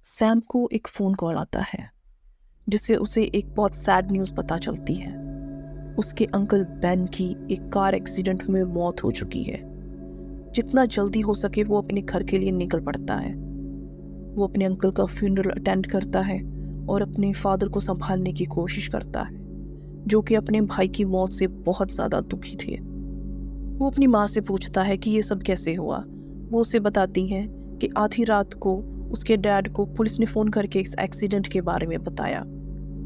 Sam को एक phone call आता है जिससे उसे एक बहुत सैड न्यूज़ पता चलती है। उसके अंकल बेन की एक कार एक्सीडेंट में मौत हो चुकी है। जितना जल्दी हो सके वो अपने घर के लिए निकल पड़ता है। वो अपने अंकल का फ्यूनरल अटेंड करता है और अपने फादर को संभालने की कोशिश करता है, जो कि अपने भाई की मौत से बहुत ज़्यादा दुखी थे। वो अपनी माँ से पूछता है कि ये सब कैसे हुआ। वो उसे बताती है कि आधी रात को उसके डैड को पुलिस ने फ़ोन करके इस एक्सीडेंट के बारे में बताया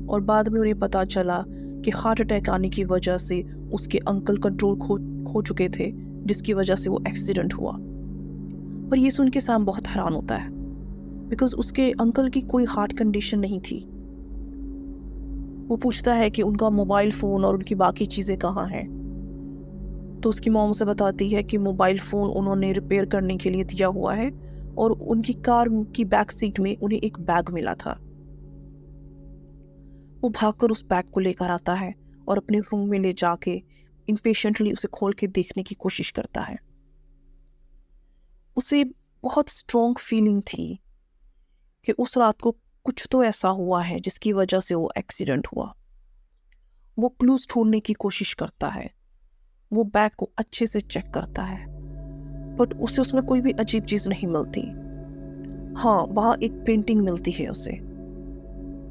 और बाद में उन्हें पता चला कि हार्ट अटैक आने की वजह से उसके अंकल कंट्रोल खो चुके थे, जिसकी वजह से वो एक्सीडेंट हुआ। पर ये सुन के सैम बहुत हैरान होता है बिकॉज उसके अंकल की कोई हार्ट कंडीशन नहीं थी। वो पूछता है कि उनका मोबाइल फ़ोन और उनकी बाकी चीज़ें कहाँ हैं। तो उसकी मॉम उसे बताती है कि मोबाइल फ़ोन उन्होंने रिपेयर करने के लिए दिया हुआ है और उनकी कार की बैक सीट में उन्हें एक बैग मिला था। वो भागकर उस बैग को लेकर आता है और अपने रूम में ले जाके इम्पेशेंटली उसे खोल के देखने की कोशिश करता है। उसे बहुत स्ट्रॉन्ग फीलिंग थी कि उस रात को कुछ तो ऐसा हुआ है जिसकी वजह से वो एक्सीडेंट हुआ। वो क्लूज ढूंढने की कोशिश करता है। वो बैग को अच्छे से चेक करता है बट उसे उसमें कोई भी अजीब चीज़ नहीं मिलती। हाँ, वहाँ एक पेंटिंग मिलती है उसे,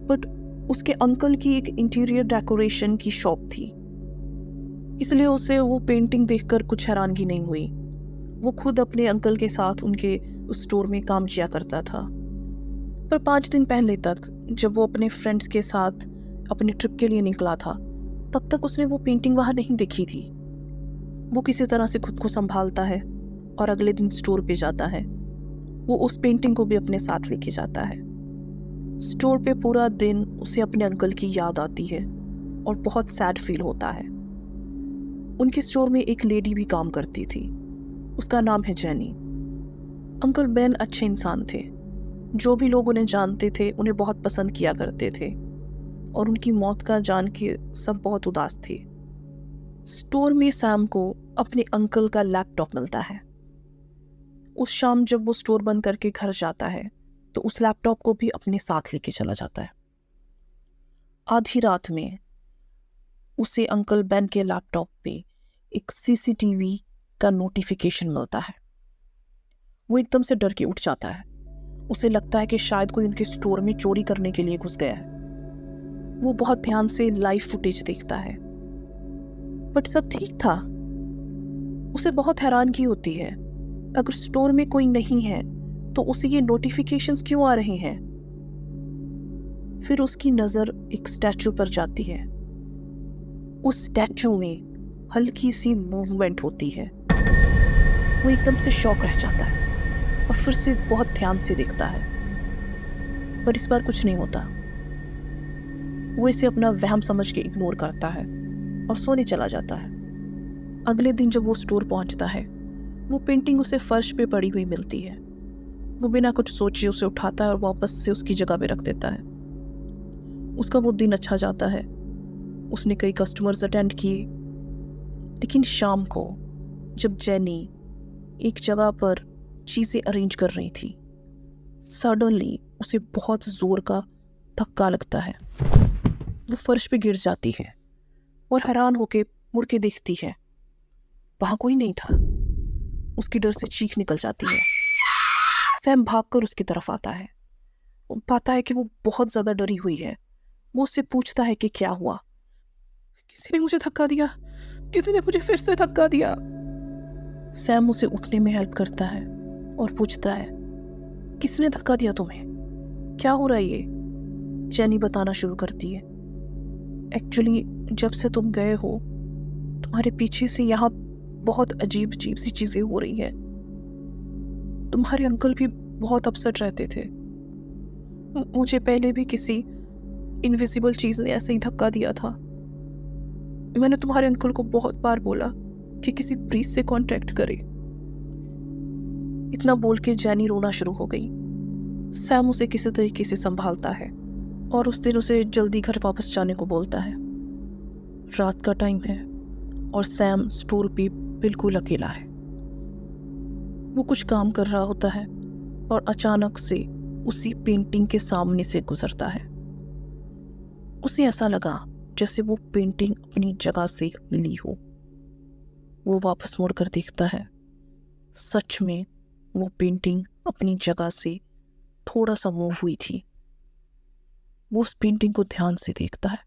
बट उसके अंकल की एक इंटीरियर डेकोरेशन की शॉप थी, इसलिए उसे वो पेंटिंग देखकर कुछ हैरानगी नहीं हुई। वो खुद अपने अंकल के साथ उनके उस स्टोर में काम किया करता था। पर 5 दिन पहले तक जब वो अपने फ्रेंड्स के साथ अपने ट्रिप के लिए निकला था, तब तक उसने वो पेंटिंग वहाँ नहीं देखी थी। वो किसी तरह से खुद को संभालता है और अगले दिन स्टोर पे जाता है। वो उस पेंटिंग को भी अपने साथ लेके जाता है। स्टोर पे पूरा दिन उसे अपने अंकल की याद आती है और बहुत सैड फील होता है। उनके स्टोर में एक लेडी भी काम करती थी, उसका नाम है जेनी। अंकल बेन अच्छे इंसान थे। जो भी लोग उन्हें जानते थे उन्हें बहुत पसंद किया करते थे और उनकी मौत का जान के सब बहुत उदास थे। स्टोर में सैम को अपने अंकल का लैपटॉप मिलता है। उस शाम जब वो स्टोर बंद करके घर जाता है तो उस लैपटॉप को भी अपने साथ लेके चला जाता है। आधी रात में उसे अंकल बेन के लैपटॉप पे एक सीसीटीवी का नोटिफिकेशन मिलता है। वो एकदम से डर के उठ जाता है। उसे लगता है कि शायद कोई उनके स्टोर में चोरी करने के लिए घुस गया है। वो बहुत ध्यान से लाइव फुटेज देखता है बट सब ठीक था। उसे बहुत हैरानगी होती है, अगर स्टोर में कोई नहीं है तो उसे ये नोटिफिकेशंस क्यों आ रहे हैं। फिर उसकी नज़र एक स्टैचू पर जाती है। उस स्टैचू में हल्की सी मूवमेंट होती है। वो एकदम से शॉक रह जाता है और फिर से बहुत ध्यान से देखता है, पर इस बार कुछ नहीं होता। वो इसे अपना वहम समझ के इग्नोर करता है और सोने चला जाता है। अगले दिन जब वो स्टोर पहुंचता है, वो पेंटिंग उसे फर्श पे पड़ी हुई मिलती है। वो बिना कुछ सोचे उसे उठाता है और वापस से उसकी जगह पे रख देता है। उसका वो दिन अच्छा जाता है। उसने कई कस्टमर्स अटेंड किए, लेकिन शाम को जब जेनी एक जगह पर चीज़ें अरेंज कर रही थी, सडनली उसे बहुत ज़ोर का धक्का लगता है। वो फर्श पे गिर जाती है और हैरान होके मुड़ के देखती है, वहाँ कोई नहीं था। उसकी डर से चीख निकल जाती है। सैम भागकर उसकी तरफ आता है। वो पाता है कि वो बहुत ज़्यादा डरी हुई है। वो उससे पूछता है कि क्या हुआ। किसी ने मुझे धक्का दिया, किसी ने मुझे फिर से धक्का दिया। सैम उसे उठने में हेल्प करता है और पूछता है, किसने धक्का दिया तुम्हें, क्या हो रहा है ये। जेनी बताना शुरू करती है, एक्चुअली जब से तुम गए हो तुम्हारे पीछे से यहाँ बहुत अजीब अजीब सी चीज़ें हो रही हैं। तुम्हारे अंकल भी बहुत अपसेट रहते थे। मुझे पहले भी किसी इनविजिबल चीज़ ने ऐसे ही धक्का दिया था। मैंने तुम्हारे अंकल को बहुत बार बोला कि किसी प्रीस्ट से कांटेक्ट करे। इतना बोल के जेनी रोना शुरू हो गई। सैम उसे किसी तरीके से संभालता है और उस दिन उसे जल्दी घर वापस जाने को बोलता है। रात का टाइम है और सैम स्टोर पे बिल्कुल अकेला है। वो कुछ काम कर रहा होता है और अचानक से उसी पेंटिंग के सामने से गुजरता है। उसे ऐसा लगा जैसे वो पेंटिंग अपनी जगह से हिली हो। वो वापस मुड़कर देखता है, सच में वो पेंटिंग अपनी जगह से थोड़ा सा मूव हुई थी। वो उस पेंटिंग को ध्यान से देखता है।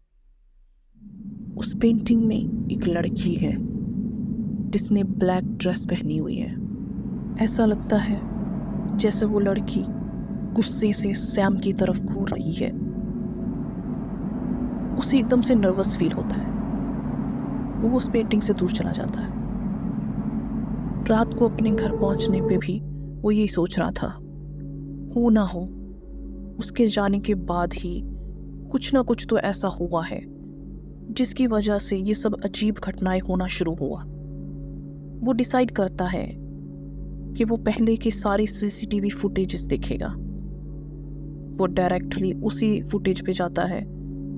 उस पेंटिंग में एक लड़की है जिसने ब्लैक ड्रेस पहनी हुई है। ऐसा लगता है जैसे वो लड़की गुस्से से सैम की तरफ घूर रही है। उसे एकदम से नर्वस फील होता है। वो उस पेंटिंग से दूर चला जाता है। रात को अपने घर पहुंचने पे भी वो यही सोच रहा था, हो ना हो उसके जाने के बाद ही कुछ ना कुछ तो ऐसा हुआ है जिसकी वजह से ये सब अजीब घटनाएं होना शुरू हुआ। वो डिसाइड करता है कि वो पहले की सारी सीसीटीवी फुटेजेस देखेगा। वो डायरेक्टली उसी फुटेज पे जाता है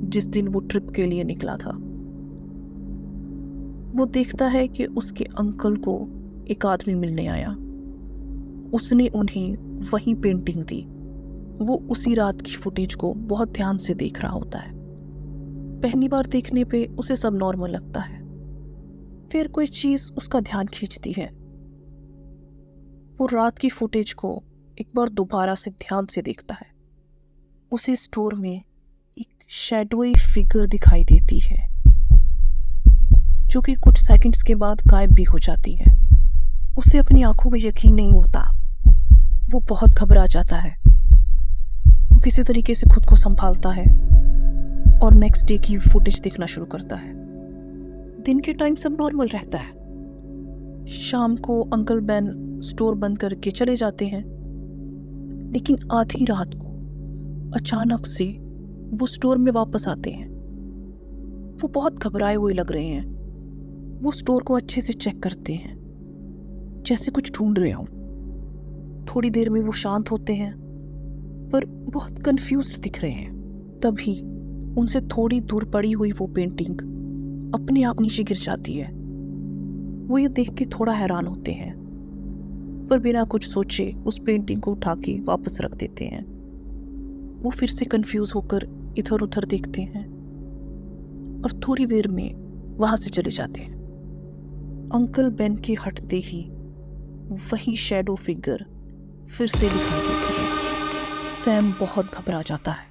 जिस दिन वो ट्रिप के लिए निकला था। वो देखता है कि उसके अंकल को एक आदमी मिलने आया। उसने उन्हें वही पेंटिंग दी। वो उसी रात की फुटेज को बहुत ध्यान से देख रहा होता है। पहली बार देखने पे उसे सब नॉर्मल लगता है, फिर कोई चीज उसका ध्यान खींचती है। वो रात की फुटेज को एक बार दोबारा से ध्यान से देखता है। उसे स्टोर में एक शैडोई फिगर दिखाई देती है जो कि कुछ सेकंड्स के बाद गायब भी हो जाती है। उसे अपनी आंखों में यकीन नहीं होता। वो बहुत घबरा जाता है। वो किसी तरीके से खुद को संभालता है और नेक्स्ट डे की फुटेज देखना शुरू करता है। दिन के टाइम सब नॉर्मल रहता है। शाम को अंकल बेन स्टोर बंद करके चले जाते हैं, लेकिन आधी रात को अचानक से वो स्टोर में वापस आते हैं। वो बहुत घबराए हुए लग रहे हैं। वो स्टोर को अच्छे से चेक करते हैं, जैसे कुछ ढूंढ रहे हों। थोड़ी देर में वो शांत होते हैं, पर बहुत कंफ्यूज्ड दिख रहे हैं। तभी उनसे थोड़ी दूर पड़ी हुई वो पेंटिंग अपने आप नीचे गिर जाती है। वो ये देख के थोड़ा हैरान होते हैं, पर बिना कुछ सोचे उस पेंटिंग को उठा के वापस रख देते हैं। वो फिर से कंफ्यूज होकर इधर उधर देखते हैं और थोड़ी देर में वहां से चले जाते हैं। अंकल बेन के हटते ही वही शैडो फिगर फिर से दिखाई देती है। सैम बहुत घबरा जाता है।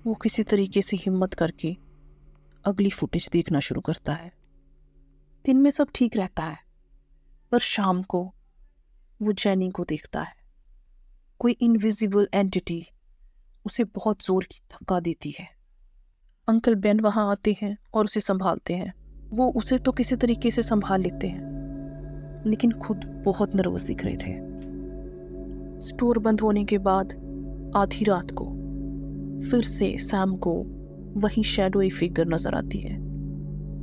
वो किसी तरीके से हिम्मत करके अगली फुटेज देखना शुरू करता है। दिन में सब ठीक रहता है, पर शाम को वो जेनी को देखता है। कोई इनविजिबल एंटिटी उसे बहुत जोर की धक्का देती है। अंकल बेन वहां आते हैं और उसे संभालते हैं। वो उसे तो किसी तरीके से संभाल लेते हैं, लेकिन खुद बहुत नर्वस दिख रहे थे। स्टोर बंद होने के बाद आधी रात को फिर से सैम को वही शैडोई फिगर नजर आती है।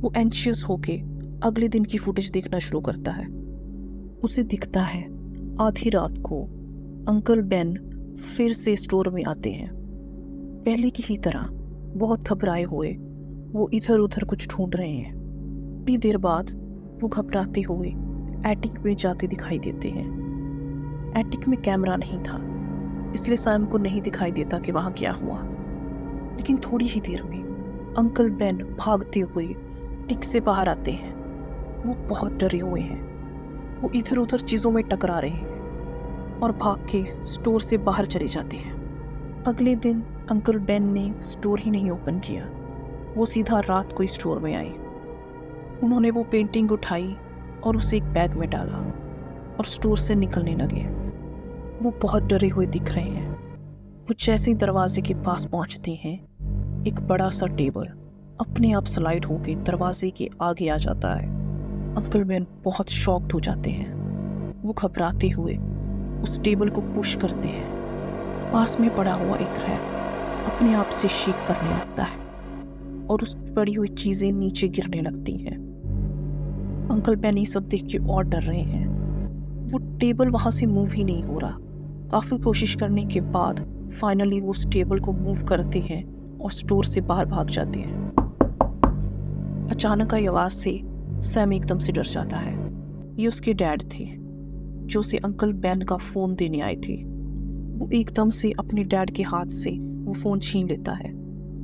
वो एंशियस होके अगले दिन की फुटेज देखना शुरू करता है। उसे दिखता है आधी रात को अंकल बेन फिर से स्टोर में आते हैं। पहले की ही तरह बहुत घबराए हुए वो इधर उधर कुछ ढूंढ रहे हैं। थोड़ी देर बाद वो घबराते हुए एटिक में जाते दिखाई देते हैं। एटिक में कैमरा नहीं था, इसलिए सैम को नहीं दिखाई देता कि वहां क्या हुआ। लेकिन थोड़ी ही देर में अंकल बेन भागते हुए टिक से बाहर आते हैं। वो बहुत डरे हुए हैं। वो इधर उधर चीजों में टकरा रहे हैं और भाग के स्टोर से बाहर चले जाते हैं। अगले दिन अंकल बेन ने स्टोर ही नहीं ओपन किया। वो सीधा रात को स्टोर में आए। उन्होंने वो पेंटिंग उठाई और उसे एक बैग में डाला और स्टोर से निकलने लगे। वो बहुत डरे हुए दिख रहे हैं। वो जैसे ही दरवाजे के पास पहुंचते हैं, एक बड़ा सा टेबल अपने आप स्लाइड होके दरवाजे के आगे आ जाता है। अंकल बेन बहुत शॉक्ड हो जाते हैं। वो घबराते हुए उस टेबल को पुश करते हैं। पास में पड़ा हुआ एक रैक अपने आप से शेक करने लगता है और उस पर पड़ी हुई चीजें नीचे गिरने लगती हैं। अंकल बेन ये सब देख के और डर रहे हैं। वो टेबल वहां से मूव ही नहीं हो रहा। काफी कोशिश करने के बाद फाइनली वो उस टेबल को मूव करते हैं और स्टोर से बाहर भाग जाते हैं। अचानक आई आवाज से सैम एकदम से डर जाता है। ये उसके डैड थे जो उसे अंकल बेन का फोन देने आए थे। वो एकदम से अपने डैड के हाथ से वो फ़ोन छीन लेता है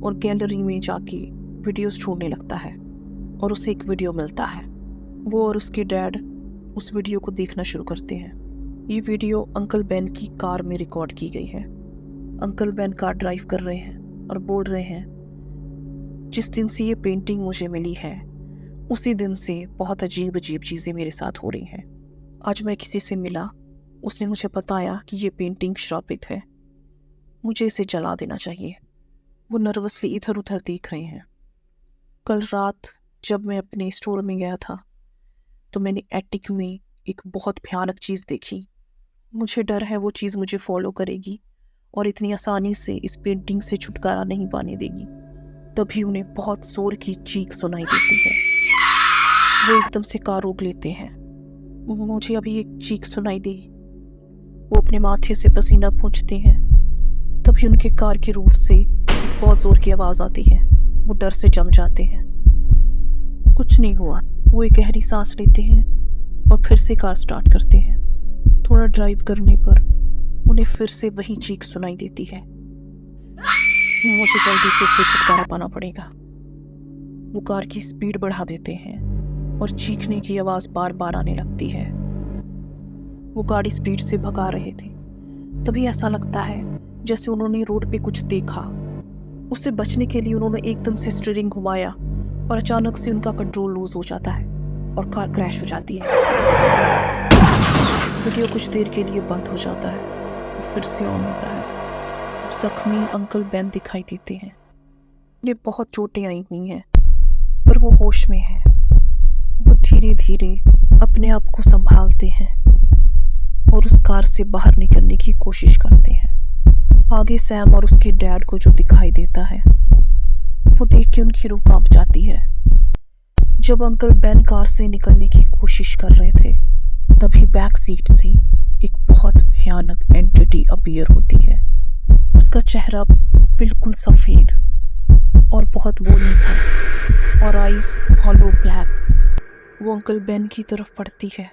और गैलरी में जाके वीडियोस ढूंढने लगता है और उसे एक वीडियो मिलता है। वो और उसके डैड उस वीडियो को देखना शुरू करते हैं। ये वीडियो अंकल बेन की कार में रिकॉर्ड की गई है। अंकल बेन कार ड्राइव कर रहे हैं और बोल रहे हैं, जिस दिन से ये पेंटिंग मुझे मिली है उसी दिन से बहुत अजीब अजीब चीज़ें मेरे साथ हो रही हैं। आज मैं किसी से मिला, उसने मुझे बताया कि ये पेंटिंग श्रापित है, मुझे इसे जला देना चाहिए। वो नर्वसली इधर उधर देख रहे हैं। कल रात जब मैं अपने स्टोर में गया था तो मैंने एटिक में एक बहुत भयानक चीज़ देखी। मुझे डर है वो चीज़ मुझे फॉलो करेगी और इतनी आसानी से इस पेंटिंग से छुटकारा नहीं पाने देगी। तभी उन्हें बहुत जोर की चीख सुनाई देती है। वो एकदम से कार रोक लेते हैं। मुझे अभी एक चीख सुनाई दी। वो अपने माथे से पसीना पोंछते हैं। तभी उनके कार के रूफ से एक बहुत जोर की आवाज़ आती है। वो डर से जम जाते हैं। कुछ नहीं हुआ। वो एक गहरी सांस लेते हैं और फिर से कार स्टार्ट करते हैं। थोड़ा ड्राइव करने पर उन्हें फिर से वही चीख सुनाई देती है। मुझे जल्दी से इससे छुटकारा पाना पड़ेगा। वो कार की स्पीड बढ़ा देते हैं और चीखने की आवाज़ बार बार आने लगती है। वो गाड़ी स्पीड से भगा रहे थे। तभी ऐसा लगता है जैसे उन्होंने रोड पे कुछ देखा। उससे बचने के लिए उन्होंने एकदम से स्टीयरिंग घुमाया और अचानक से उनका कंट्रोल लूज हो जाता है और कार क्रैश हो जाती है। वीडियो कुछ देर के लिए बंद हो जाता है और फिर से ऑन होता है। जख्मी अंकल बेन दिखाई देते हैं। उन्हें बहुत चोटें आई हुई हैं पर वो होश में हैं। वो धीरे धीरे अपने आप को संभालते हैं और उस कार से बाहर निकलने की कोशिश करते हैं। आगे सैम और उसके डैड को जो दिखाई देता है वो देख के उनकी रूह कांप जाती है। जब अंकल बेन कार से निकलने की कोशिश कर रहे थे तभी बैक सीट से एक बहुत भयानक एंटिटी अपीयर होती है। उसका चेहरा बिल्कुल सफ़ेद और बहुत बोली था और आईज हॉलो ब्लैक। वो अंकल बेन की तरफ पड़ती है।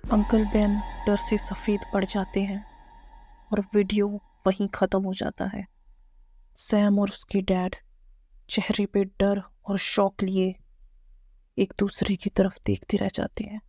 अंकल बेन डर से सफ़ेद पड़ जाते हैं और वीडियो वहीं ख़त्म हो जाता है। सैम और उसके डैड चेहरे पे डर और शौक लिए एक दूसरे की तरफ देखते रह जाते हैं।